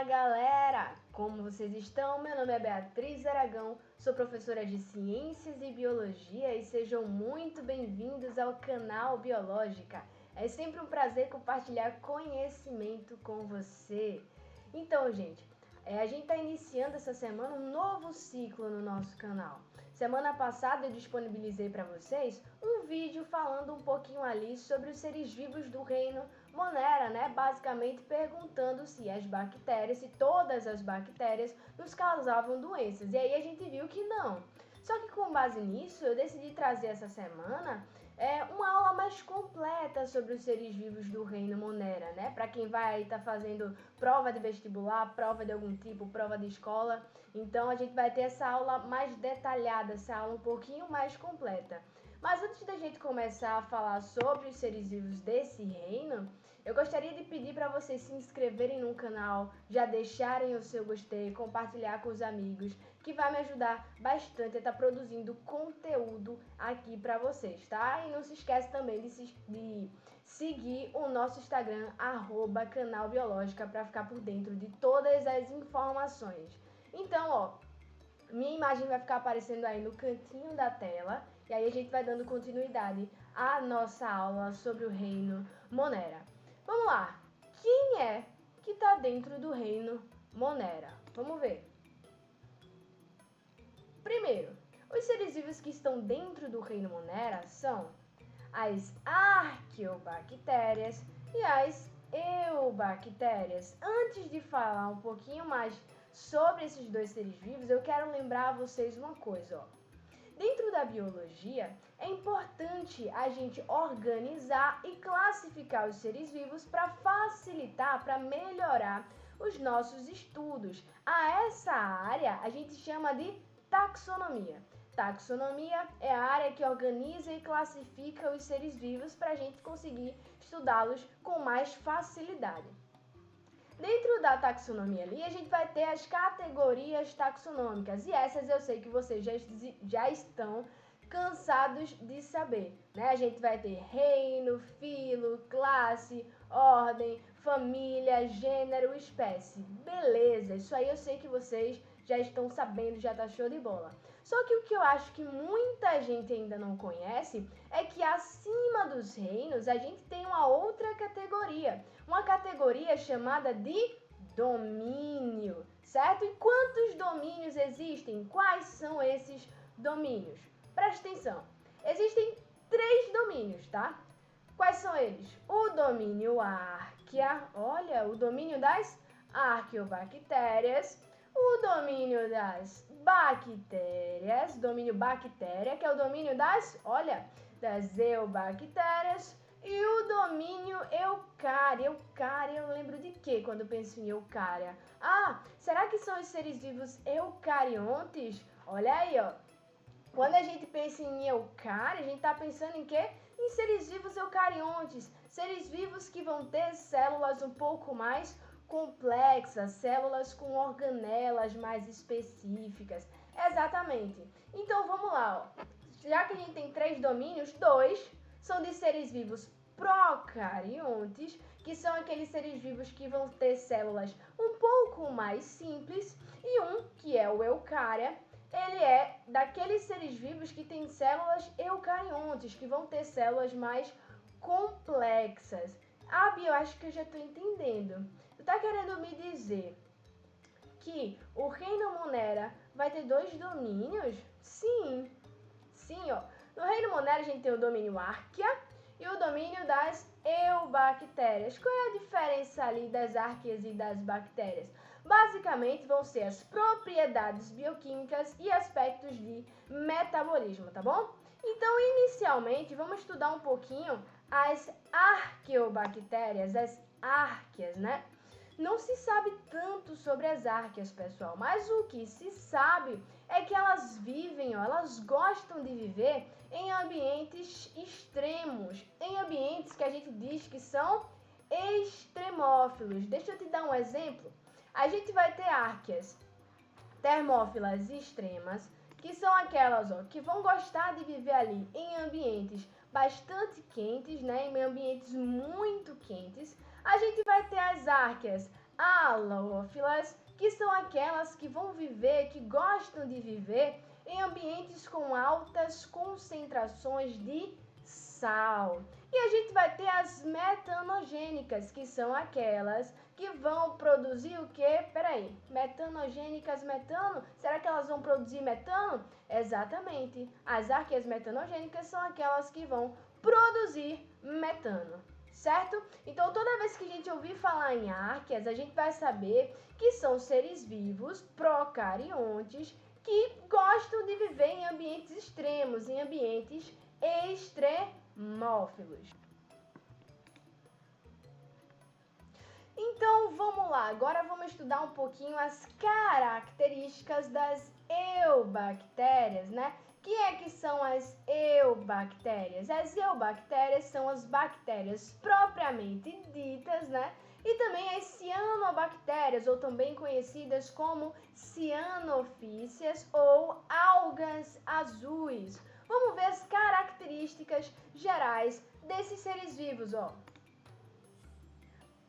Fala galera, como vocês estão? Meu nome é Beatriz Aragão, sou professora de Ciências e Biologia e sejam muito bem-vindos ao canal Biológica. É sempre um prazer compartilhar conhecimento com você. Então, gente, a gente está iniciando essa semana um novo ciclo no nosso canal. Semana passada eu disponibilizei para vocês um vídeo falando um pouquinho ali sobre os seres vivos do reino Monera, né? Basicamente perguntando se as bactérias, se todas as bactérias nos causavam doenças. E aí a gente viu que não. Só que com base nisso, eu decidi trazer essa semana uma aula mais completa sobre os seres vivos do reino Monera, né? Para quem vai estar fazendo prova de vestibular, prova de algum tipo, prova de escola. Então a gente vai ter essa aula mais detalhada, essa aula um pouquinho mais completa. Mas antes da gente começar a falar sobre os seres vivos desse reino, eu gostaria de pedir para vocês se inscreverem no canal, já deixarem o seu gostei, compartilhar com os amigos, que vai me ajudar bastante a estar produzindo conteúdo aqui para vocês, tá? E não se esquece também de seguir o nosso Instagram, @canalbiológica, para ficar por dentro de todas as informações. Então, minha imagem vai ficar aparecendo aí no cantinho da tela, e aí a gente vai dando continuidade à nossa aula sobre o reino Monera. Vamos lá, quem é que está dentro do reino Monera? Vamos ver. Primeiro, os seres vivos que estão dentro do reino Monera são as arqueobactérias e as eubactérias. Antes de falar um pouquinho mais sobre esses dois seres vivos, eu quero lembrar a vocês uma coisa, ó. Dentro da biologia, é importante a gente organizar e classificar os seres vivos para facilitar, para melhorar os nossos estudos. A essa área a gente chama de taxonomia. Taxonomia é a área que organiza e classifica os seres vivos para a gente conseguir estudá-los com mais facilidade. Dentro da taxonomia ali, a gente vai ter as categorias taxonômicas, e essas eu sei que vocês já estão cansados de saber, né? A gente vai ter reino, filo, classe, ordem, família, gênero, espécie. Beleza, isso aí eu sei que vocês já estão sabendo, já tá show de bola. Só que o que eu acho que muita gente ainda não conhece é que acima dos reinos a gente tem uma outra categoria, uma categoria chamada de domínio, certo? E quantos domínios existem? Quais são esses domínios? Presta atenção, existem 3 domínios, tá? Quais são eles? O domínio Arquea, olha, o domínio das arqueobactérias, o domínio das bactérias, domínio bactéria, que é o domínio das eubactérias, e o domínio eucária. Eucária, eu lembro de quê quando eu penso em eucária? Será que são os seres vivos eucariontes? Olha aí, ó. Quando a gente pensa em eucária, a gente está pensando em quê? Em seres vivos eucariontes, seres vivos que vão ter células um pouco mais complexas, células com organelas mais específicas. Exatamente. Então vamos lá, ó. Já que a gente tem 3 domínios, 2 são de seres vivos procariontes, que são aqueles seres vivos que vão ter células um pouco mais simples, e um, que é o eucária, ele é daqueles seres vivos que têm células eucariontes, que vão ter células mais complexas. Eu acho que eu já estou entendendo. Tu tá querendo me dizer que o reino Monera vai ter 2 domínios? Sim, ó. No reino Monera a gente tem o domínio Arquea e o domínio das eubactérias. Qual é a diferença ali das arqueas e das bactérias? Basicamente vão ser as propriedades bioquímicas e aspectos de metabolismo, tá bom? Então, inicialmente, vamos estudar um pouquinho as arqueobactérias, as arqueas, né? Não se sabe tanto sobre as arqueas, pessoal, mas o que se sabe é que elas vivem, elas gostam de viver em ambientes extremos, em ambientes que a gente diz que são extremófilos. Deixa eu te dar um exemplo. A gente vai ter arqueas termófilas extremas, que são aquelas que vão gostar de viver ali em ambientes bastante quentes, né, em ambientes muito quentes. A gente vai ter as arqueas halófilas, que são aquelas que vão viver, que gostam de viver em ambientes com altas concentrações de sal. E a gente vai ter as metanogênicas, que são aquelas que vão produzir o quê? Peraí, metanogênicas, metano? Será que elas vão produzir metano? Exatamente. As arqueias metanogênicas são aquelas que vão produzir metano. Certo? Então, toda vez que a gente ouvir falar em árqueas, a gente vai saber que são seres vivos procariontes que gostam de viver em ambientes extremos, em ambientes extremófilos. Então, vamos lá. Agora vamos estudar um pouquinho as características das eubactérias, né? Que são as eubactérias? As eubactérias são as bactérias propriamente ditas, né? E também as cianobactérias, ou também conhecidas como cianofícias ou algas azuis. Vamos ver as características gerais desses seres vivos, ó.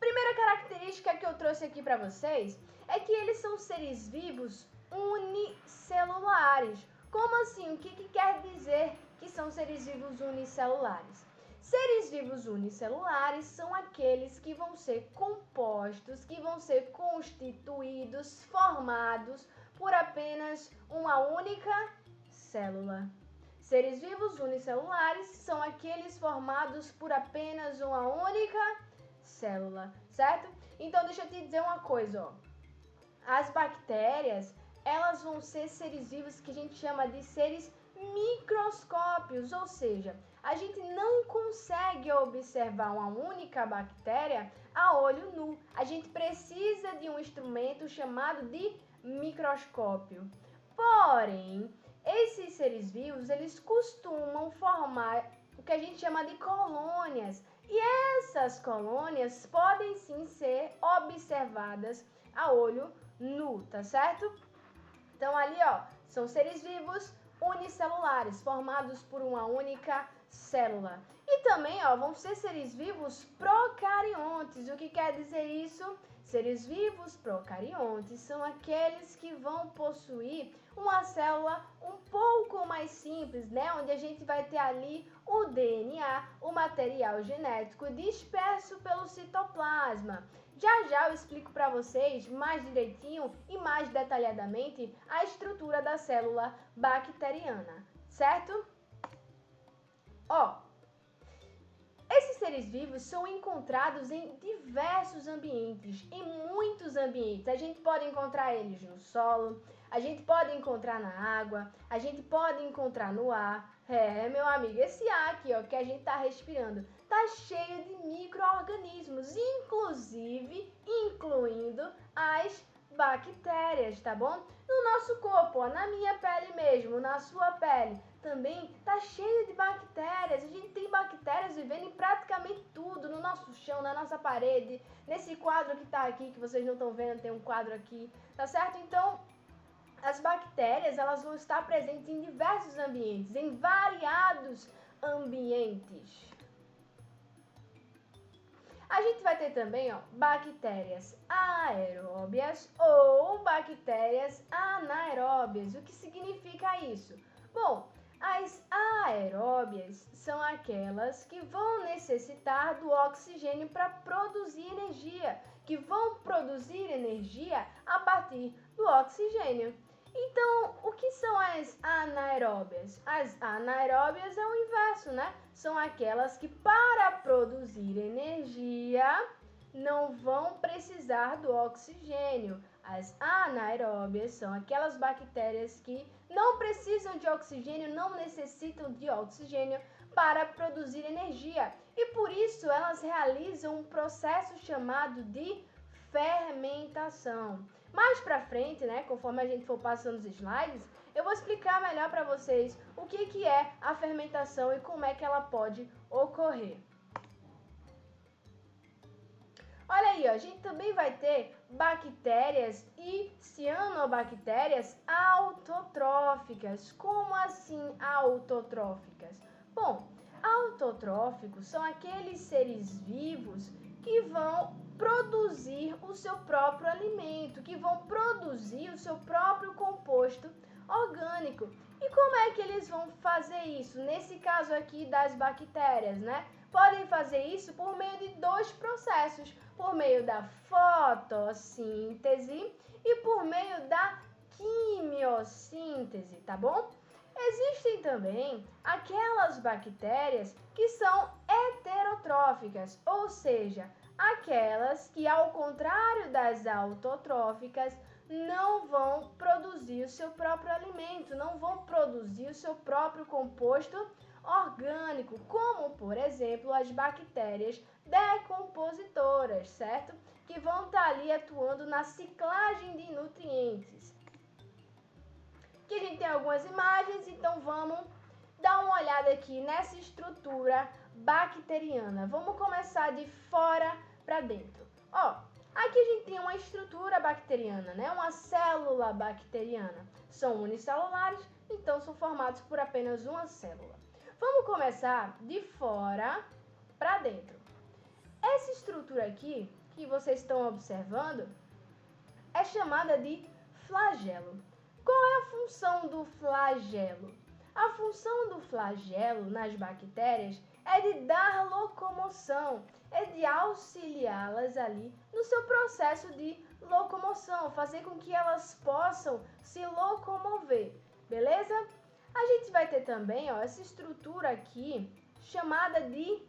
Primeira característica que eu trouxe aqui para vocês é que eles são seres vivos unicelulares. Como assim? O que quer dizer que são seres vivos unicelulares? Seres vivos unicelulares são aqueles que vão ser compostos, que vão ser constituídos, formados por apenas uma única célula. Seres vivos unicelulares são aqueles formados por apenas uma única célula, certo? Então, deixa eu te dizer uma coisa, ó. As bactérias, elas vão ser seres vivos que a gente chama de seres microscópios, ou seja, a gente não consegue observar uma única bactéria a olho nu. A gente precisa de um instrumento chamado de microscópio. Porém, esses seres vivos, eles costumam formar o que a gente chama de colônias. E essas colônias podem sim ser observadas a olho nu, tá certo? Então ali, ó, são seres vivos unicelulares, formados por uma única célula. E também, ó, vão ser seres vivos procariontes. O que quer dizer isso? Seres vivos procariontes são aqueles que vão possuir uma célula um pouco mais simples, né? Onde a gente vai ter ali o DNA, o material genético disperso pelo citoplasma. Já eu explico para vocês mais direitinho e mais detalhadamente a estrutura da célula bacteriana, certo? Ó, esses seres vivos são encontrados em diversos ambientes, em muitos ambientes. A gente pode encontrar eles no solo, a gente pode encontrar na água, a gente pode encontrar no ar. Meu amigo, esse ar aqui, ó, que a gente tá respirando, tá cheio de micro-organismos, incluindo as bactérias, tá bom? No nosso corpo, ó, na minha pele mesmo, na sua pele, também tá cheio de bactérias. A gente tem bactérias vivendo em praticamente tudo, no nosso chão, na nossa parede, nesse quadro que tá aqui, que vocês não estão vendo, tem um quadro aqui, tá certo? Então, as bactérias, elas vão estar presentes em diversos ambientes, em variados ambientes. A gente vai ter também, ó, bactérias aeróbias ou bactérias anaeróbias. O que significa isso? Bom, as aeróbias são aquelas que vão necessitar do oxigênio para produzir energia, que vão produzir energia a partir do oxigênio. Então, o que são as anaeróbias? As anaeróbias é o inverso, né? São aquelas que, para produzir energia, não vão precisar do oxigênio. As anaeróbias são aquelas bactérias que não precisam de oxigênio, não necessitam de oxigênio para produzir energia. E por isso elas realizam um processo chamado de fermentação. Mais pra frente, né, conforme a gente for passando os slides, eu vou explicar melhor para vocês o que é a fermentação e como é que ela pode ocorrer. Olha aí, ó, a gente também vai ter bactérias e cianobactérias autotróficas. Como assim autotróficas? Bom, autotróficos são aqueles seres vivos que vão produzir o seu próprio alimento, que vão produzir o seu próprio composto orgânico. E como é que eles vão fazer isso? Nesse caso aqui das bactérias, né? Podem fazer isso por meio de dois processos, por meio da fotossíntese e por meio da quimiossíntese, tá bom? Existem também aquelas bactérias que são heterotróficas, ou seja, aquelas que, ao contrário das autotróficas, não vão produzir o seu próprio alimento, não vão produzir o seu próprio composto orgânico, como, por exemplo, as bactérias decompositoras, certo? Que vão estar ali atuando na ciclagem de nutrientes. Aqui a gente tem algumas imagens, então vamos dar uma olhada aqui nessa estrutura bacteriana. Vamos começar de fora para dentro. Ó, aqui a gente tem uma estrutura bacteriana, né? Uma célula bacteriana. São unicelulares, então são formados por apenas uma célula. Vamos começar de fora para dentro. Essa estrutura aqui, que vocês estão observando, é chamada de flagelo. Qual é a função do flagelo? A função do flagelo nas bactérias é de dar locomoção, é de auxiliá-las ali no seu processo de locomoção, fazer com que elas possam se locomover, beleza? A gente vai ter também, ó, essa estrutura aqui chamada de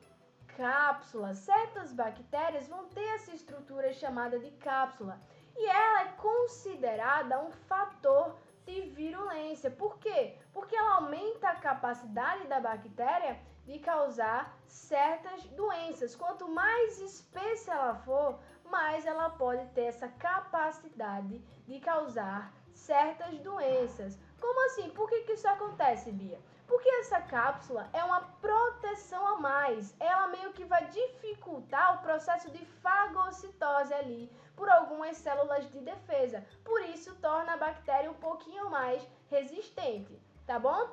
cápsula. Certas bactérias vão ter essa estrutura chamada de cápsula e ela é considerada um fator de virulência. Por quê? Porque ela aumenta a capacidade da bactéria de causar certas doenças. Quanto mais espessa ela for, mais ela pode ter essa capacidade de causar certas doenças. Como assim? Por que isso acontece, Bia? Porque essa cápsula é uma proteção a mais. Ela meio que vai dificultar o processo de fagocitose ali por algumas células de defesa. Por isso, torna a bactéria um pouquinho mais resistente, tá bom?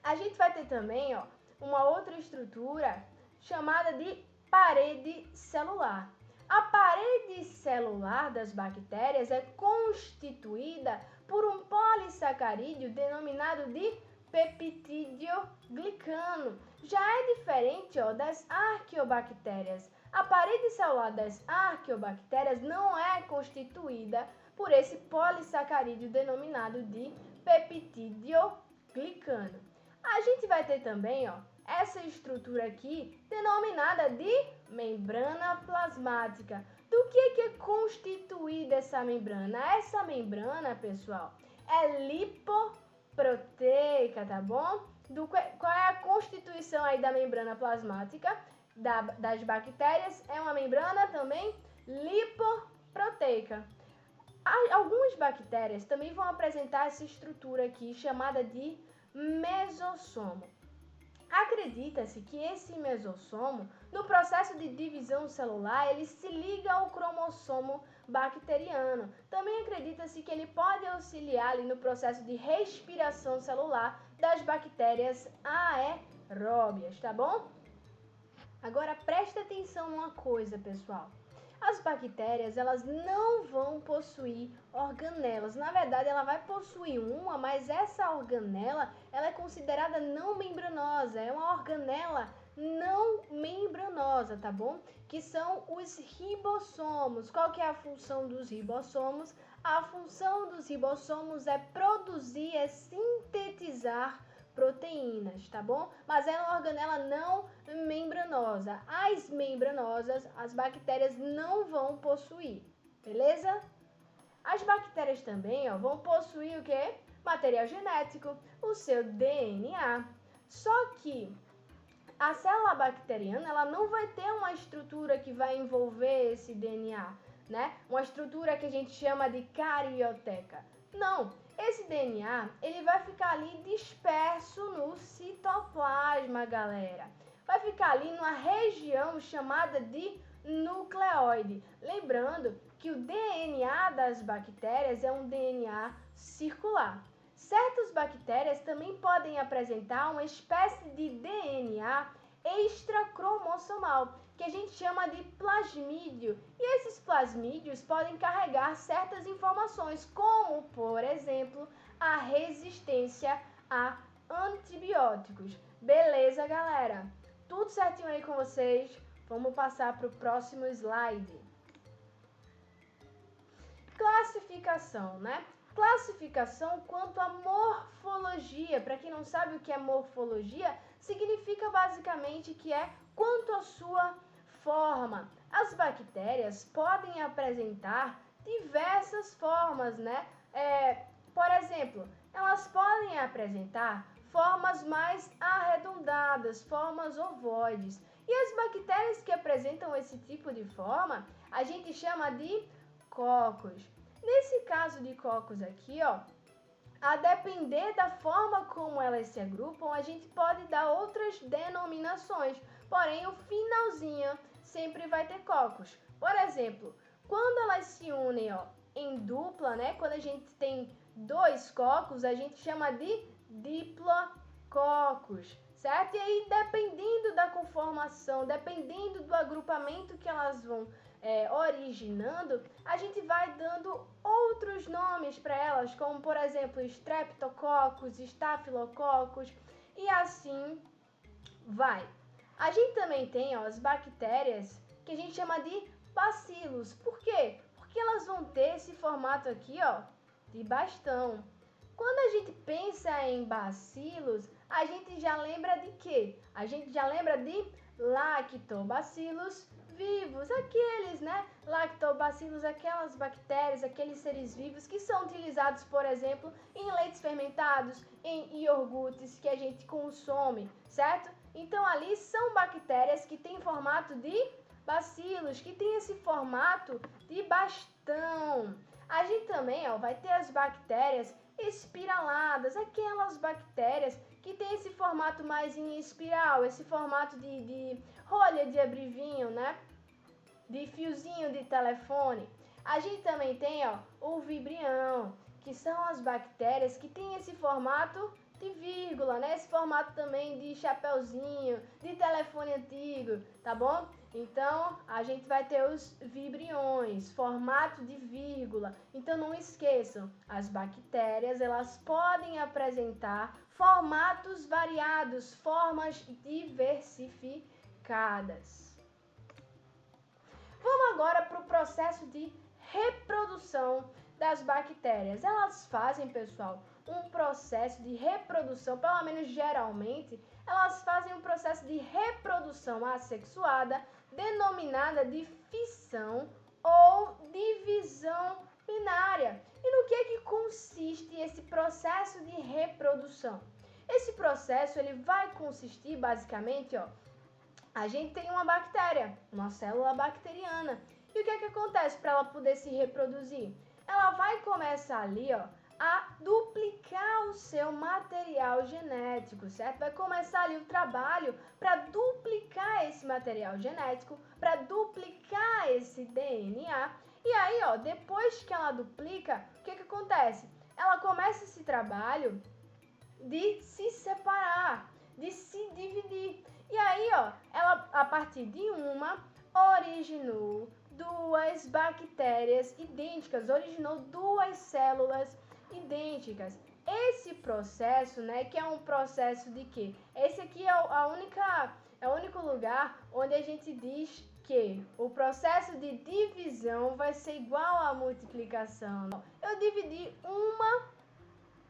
A gente vai ter também, ó, uma outra estrutura chamada de parede celular. A parede celular das bactérias é constituída por um polissacarídeo denominado de peptidoglicano. Já é diferente, ó, das arqueobactérias. A parede celular das arqueobactérias não é constituída por esse polissacarídeo denominado de peptidoglicano. A gente vai ter também, ó, essa estrutura aqui denominada de membrana plasmática. Do que é constituída essa membrana? Essa membrana, pessoal, é lipoproteica, tá bom? Qual é a constituição aí da membrana plasmática das bactérias? É uma membrana também lipoproteica. Algumas bactérias também vão apresentar essa estrutura aqui chamada de mesossomo. Acredita-se que esse mesossomo, no processo de divisão celular, ele se liga ao cromossomo bacteriano. Também acredita-se que ele pode auxiliar ali no processo de respiração celular das bactérias aeróbias, tá bom? Agora presta atenção numa coisa, pessoal. As bactérias, elas não vão possuir organelas. Na verdade, ela vai possuir uma, mas essa organela, ela é considerada não membranosa. É uma organela não membranosa, tá bom? Que são os ribossomos. Qual que é a função dos ribossomos? A função dos ribossomos é produzir, é sintetizar proteínas, tá bom? Mas é uma organela não membranosa. As membranosas, as bactérias não vão possuir, beleza? As bactérias também, ó, vão possuir o quê? Material genético, o seu DNA. Só que a célula bacteriana, ela não vai ter uma estrutura que vai envolver esse DNA, né? Uma estrutura que a gente chama de carioteca. Não, esse DNA, ele vai ficar ali disperso no citoplasma, galera. Vai ficar ali numa região chamada de nucleóide. Lembrando que o DNA das bactérias é um DNA circular. Certas bactérias também podem apresentar uma espécie de DNA extracromossomal, que a gente chama de plasmídio. E esses plasmídios podem carregar certas informações, como, por exemplo, a resistência a antibióticos. Beleza, galera? Tudo certinho aí com vocês? Vamos passar para o próximo slide. Classificação, né? Classificação quanto à morfologia. Para quem não sabe o que é morfologia, significa basicamente que é quanto à sua forma. As bactérias podem apresentar diversas formas, né? Por exemplo, elas podem apresentar formas mais arredondadas, formas ovoides. E as bactérias que apresentam esse tipo de forma, a gente chama de cocos. Nesse caso de cocos aqui, ó, a depender da forma como elas se agrupam, a gente pode dar outras denominações. Porém, o finalzinho sempre vai ter cocos. Por exemplo, quando elas se unem, ó, em dupla, né? Quando a gente tem dois cocos, a gente chama de diplococos, certo? E aí, dependendo da conformação, dependendo do agrupamento que elas vão originando, a gente vai dando outros nomes para elas, como por exemplo streptococcus, estafilococcus e assim vai. A gente também tem as bactérias que a gente chama de bacilos. Por quê? Porque elas vão ter esse formato aqui, ó, de bastão. Quando a gente pensa em bacilos, a gente já lembra de quê? A gente já lembra de lactobacilos vivos, aqueles, né? Lactobacilos, aquelas bactérias, aqueles seres vivos que são utilizados, por exemplo, em leites fermentados, em iogurtes que a gente consome, certo? Então, ali são bactérias que têm formato de bacilos, que tem esse formato de bastão. A gente também, ó, vai ter as bactérias espiraladas, aquelas bactérias que tem esse formato mais em espiral, esse formato de rolha de abrir vinho, né? De fiozinho de telefone. A gente também tem, ó, o vibrião, que são as bactérias que tem esse formato de vírgula, né? Esse formato também de chapeuzinho, de telefone antigo, tá bom? Então, a gente vai ter os vibriões, formato de vírgula. Então, não esqueçam, as bactérias, elas podem apresentar formatos variados, formas diversificadas. Vamos agora para o processo de reprodução das bactérias. Elas fazem, pessoal, um processo de reprodução, pelo menos geralmente, elas fazem um processo de reprodução assexuada, denominada de fissão ou divisão binária. E no que consiste esse processo de reprodução? Esse processo ele vai consistir basicamente, ó, a gente tem uma bactéria, uma célula bacteriana. E o que acontece para ela poder se reproduzir? Ela vai começar ali, ó, a duplicar o seu material genético, certo? Vai começar ali o trabalho para duplicar esse material genético, para duplicar esse DNA. E aí, ó, depois que ela duplica, o que acontece? Ela começa esse trabalho de se separar, de se dividir. E aí, ó, ela, a partir de uma, originou duas bactérias idênticas, originou duas células idênticas. Esse processo, né, que é um processo de quê? Esse aqui é o único lugar onde a gente diz que o processo de divisão vai ser igual à multiplicação. Eu dividi uma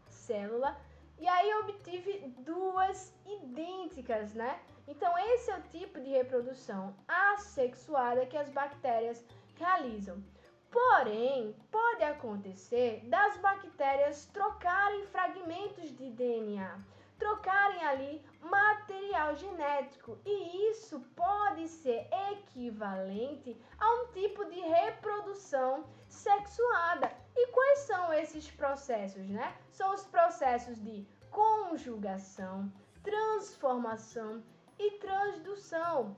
célula e aí eu obtive duas idênticas, né? Então, esse é o tipo de reprodução assexuada que as bactérias realizam. Porém, pode acontecer das bactérias trocarem fragmentos de DNA, trocarem ali material genético, e isso pode ser equivalente a um tipo de reprodução sexuada. E quais são esses processos, né? São os processos de conjugação, transformação e transdução,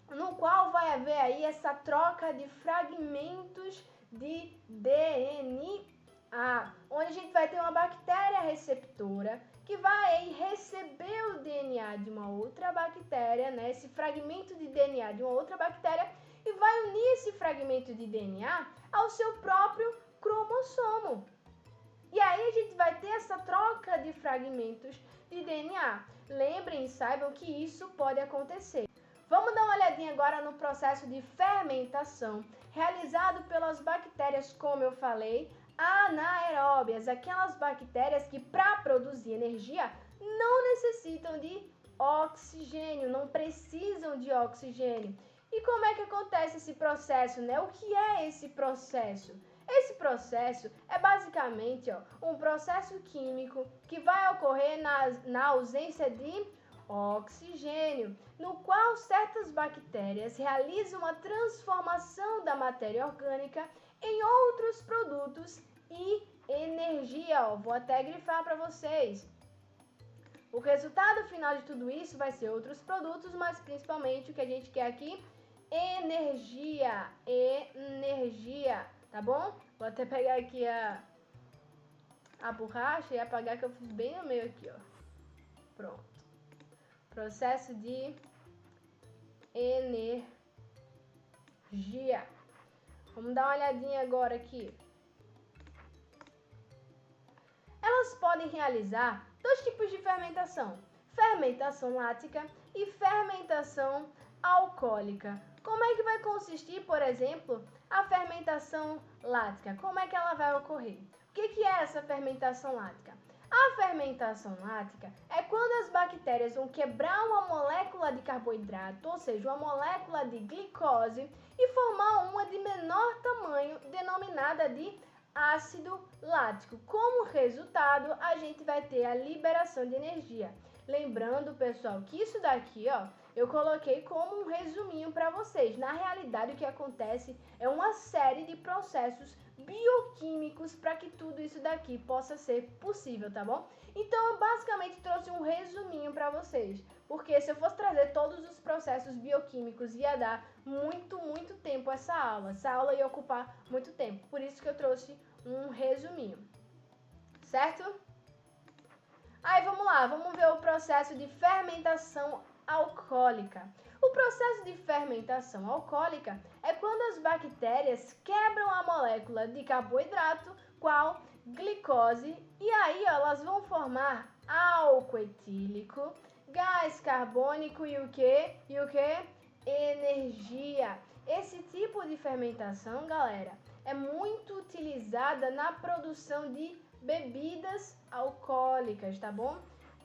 no qual vai haver aí essa troca de fragmentos de DNA, onde a gente vai ter uma bactéria receptora que vai aí receber o DNA de uma outra bactéria, né? Esse fragmento de DNA de uma outra bactéria e vai unir esse fragmento de DNA ao seu próprio cromossomo. E aí a gente vai ter essa troca de fragmentos de DNA. Lembrem e saibam que isso pode acontecer. Vamos dar uma olhadinha agora no processo de fermentação realizado pelas bactérias, como eu falei, anaeróbias, aquelas bactérias que para produzir energia não necessitam de oxigênio, não precisam de oxigênio. E como é que acontece esse processo, né? O que é esse processo? Esse processo é basicamente um processo químico que vai ocorrer na ausência de oxigênio, no qual certas bactérias realizam uma transformação da matéria orgânica em outros produtos e energia. Vou até grifar para vocês. O resultado final de tudo isso vai ser outros produtos, mas principalmente o que a gente quer aqui, energia, tá bom? Vou até pegar aqui a borracha e apagar, que eu fiz bem no meio aqui, ó. Pronto. Processo de energia. Vamos dar uma olhadinha agora aqui. Elas podem realizar dois tipos de fermentação: fermentação lática e fermentação alcoólica. Como é que vai consistir, por exemplo, a fermentação lática? Como é que ela vai ocorrer? O que é essa fermentação lática? A fermentação lática é quando as bactérias vão quebrar uma molécula de carboidrato, ou seja, uma molécula de glicose, e formar uma de menor tamanho, denominada de ácido lático. Como resultado, a gente vai ter a liberação de energia. Lembrando, pessoal, que isso daqui, eu coloquei como um resuminho para vocês. Na realidade, o que acontece é uma série de processos bioquímicos para que tudo isso daqui possa ser possível, tá bom? Então, eu basicamente trouxe um resuminho para vocês, porque se eu fosse trazer todos os processos bioquímicos, ia dar muito tempo essa aula. Essa aula ia ocupar muito tempo, por isso que eu trouxe um resuminho, certo? Aí, vamos lá, vamos ver o processo de fermentação alcoólica. O processo de fermentação alcoólica é quando as bactérias quebram a molécula de carboidrato, qual glicose, e aí elas vão formar álcool etílico, gás carbônico e o que? Energia. Esse tipo de fermentação, galera, é muito utilizada na produção de bebidas alcoólicas, tá bom?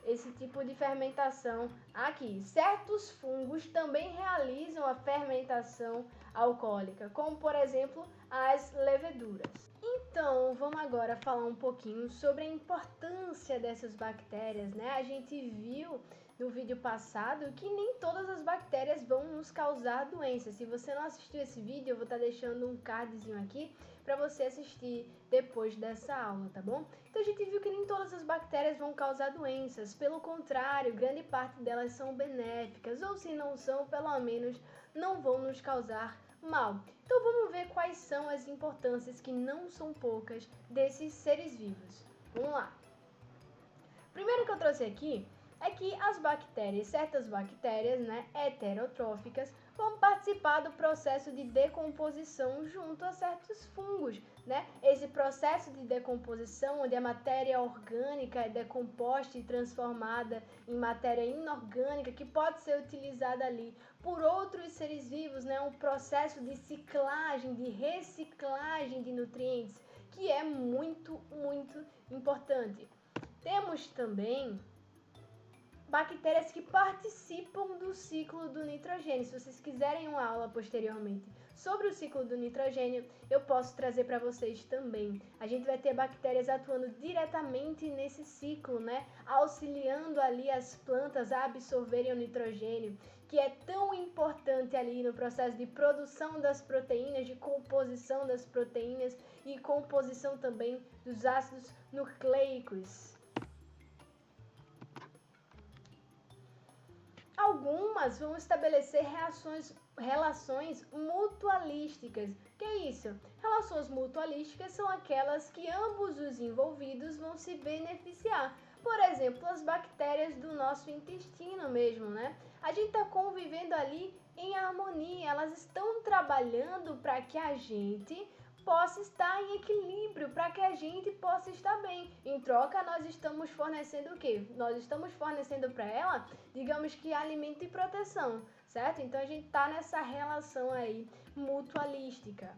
Esse tipo de fermentação aqui. Certos fungos também realizam a fermentação alcoólica, como por exemplo as leveduras. Então, vamos agora falar um pouquinho sobre a importância dessas bactérias, né? A gente viu no vídeo passado que nem todas as bactérias vão nos causar doenças. Se você não assistiu esse vídeo, eu vou estar deixando um cardzinho aqui para você assistir depois dessa aula, tá bom? Então a gente viu que nem todas as bactérias vão causar doenças, pelo contrário, grande parte delas são benéficas, ou se não são, pelo menos não vão nos causar mal. Então vamos ver quais são as importâncias, que não são poucas, desses seres vivos. Vamos lá. Primeiro que eu trouxe aqui é que as bactérias, certas bactérias, né, heterotróficas, vão participar do processo de decomposição junto a certos fungos, né? Esse processo de decomposição, onde a matéria orgânica é decomposta e transformada em matéria inorgânica, que pode ser utilizada ali por outros seres vivos, né? Um processo de ciclagem, de reciclagem de nutrientes, que é muito importante. Temos também bactérias que participam do ciclo do nitrogênio. Se vocês quiserem uma aula posteriormente sobre o ciclo do nitrogênio, eu posso trazer para vocês também. A gente vai ter bactérias atuando diretamente nesse ciclo, né? Auxiliando ali as plantas a absorverem o nitrogênio, que é tão importante ali no processo de produção das proteínas, de composição das proteínas e composição também dos ácidos nucleicos. Algumas vão estabelecer relações mutualísticas. Que é isso? Relações mutualísticas são aquelas que ambos os envolvidos vão se beneficiar. por exemplo, as bactérias do nosso intestino mesmo, né? A gente está convivendo ali em harmonia, elas estão trabalhando para que a gente possa estar em equilíbrio, para que a gente possa estar bem. Em troca, nós estamos fornecendo o quê? Nós estamos fornecendo para ela, digamos que alimento e proteção, certo? Então a gente está nessa relação aí mutualística.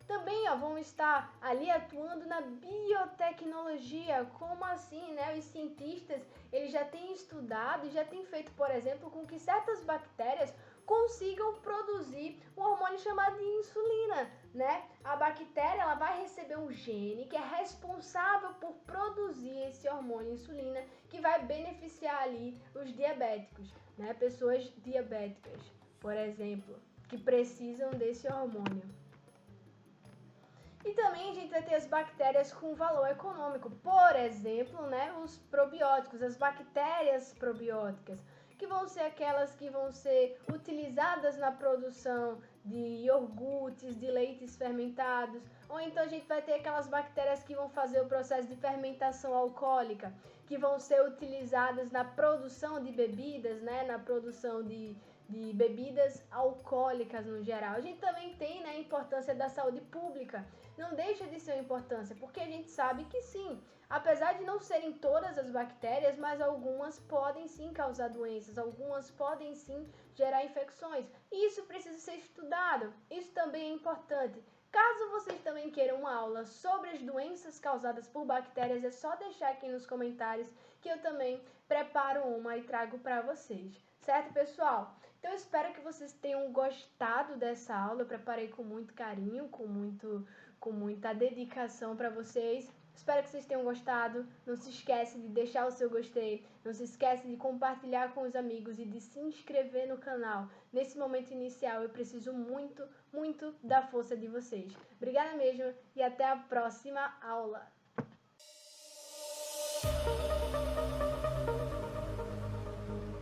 Também vão estar ali atuando na biotecnologia. Como assim, né? Os cientistas, eles já têm estudado e já têm feito, por exemplo, com que certas bactérias consigam produzir um hormônio chamado de insulina, né? A bactéria, ela vai receber um gene que é responsável por produzir esse hormônio insulina, que vai beneficiar ali os diabéticos, né? Pessoas diabéticas, por exemplo, que precisam desse hormônio. E também a gente vai ter as bactérias com valor econômico, por exemplo, né, os probióticos, as bactérias probióticas, que vão ser aquelas que vão ser utilizadas na produção de iogurtes, de leites fermentados, ou então a gente vai ter aquelas bactérias que vão fazer o processo de fermentação alcoólica, que vão ser utilizadas na produção de bebidas, né, na produção de bebidas alcoólicas no geral. A gente também tem, né, a importância da saúde pública. Não deixa de ser uma importância, porque a gente sabe que sim, apesar de não serem todas as bactérias, mas algumas podem sim causar doenças, algumas podem sim gerar infecções. E isso precisa ser estudado, isso também é importante. Caso vocês também queiram uma aula sobre as doenças causadas por bactérias, é só deixar aqui nos comentários que eu também preparo uma e trago para vocês. Certo, pessoal? Então, eu espero que vocês tenham gostado dessa aula. Eu preparei com muito carinho, com muita dedicação para vocês. Espero que vocês tenham gostado. Não se esquece de deixar o seu gostei. Não se esquece de compartilhar com os amigos e de se inscrever no canal. Nesse momento inicial, eu preciso muito, muito da força de vocês. Obrigada mesmo e até a próxima aula.